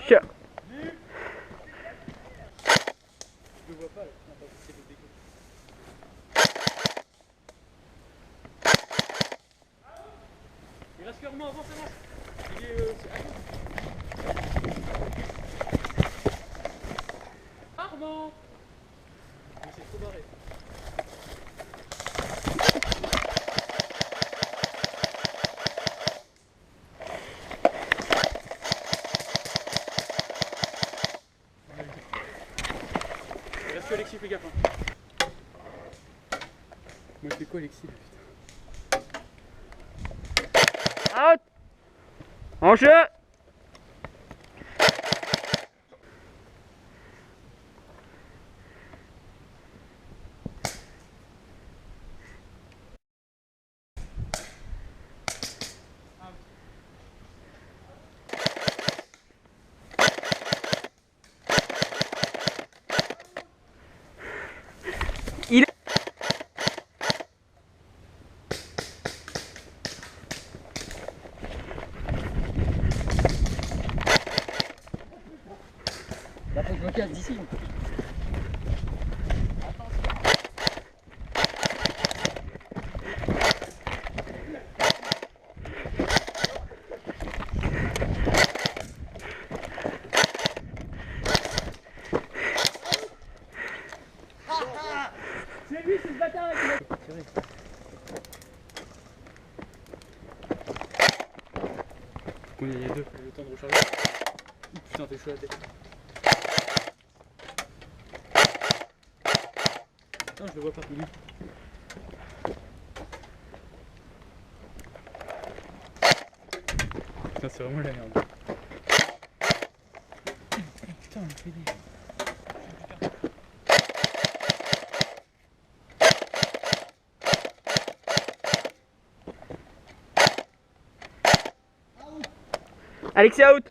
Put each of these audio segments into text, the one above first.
Je le vois pas, là. Non, pas c'est le déco. Il reste que Armand, avance. Il est à gauche. Armand. Mais c'est trop barré. Il reste que Alexis, fais gaffe. Moi je fais quoi Alexis là, putain. Out. En jeu. Il est... Là faut que je me casse d'ici. C'est lui, c'est ce bâtard avec le... Oui, il y a deux. Le temps de recharger. Putain, t'es chaud à la tête. Non, je le vois pas. Putain, c'est vraiment la merde. Putain, on fait des... Alexis out.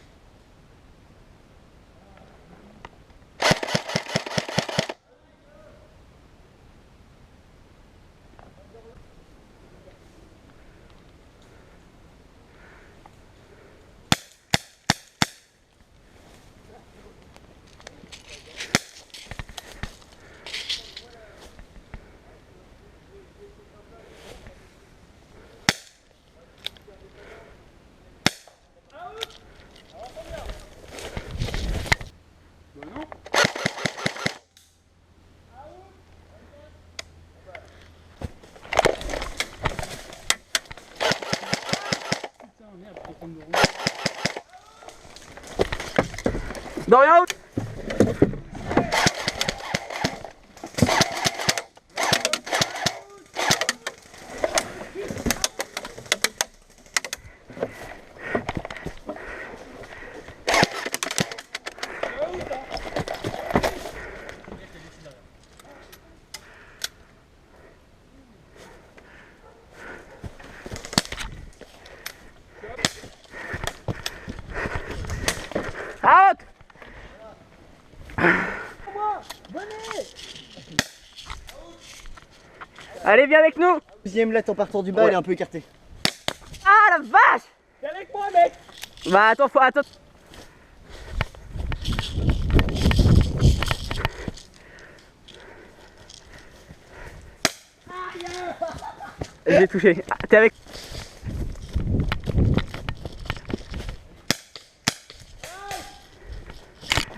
Dorian out. Out. Allez, viens avec nous. Deuxième lettre en partant du bas, Ouais. elle est un peu écartée. Ah la vache. T'es avec moi, mec. Bah attends, faut... attends. J'ai touché. Ah, t'es avec...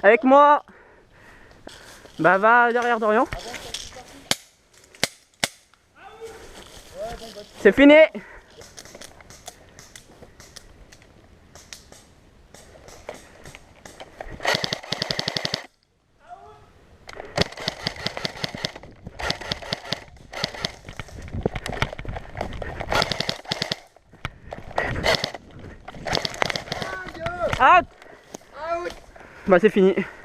Avec moi. Bah va derrière Dorian. C'est fini. Out. Bah c'est fini.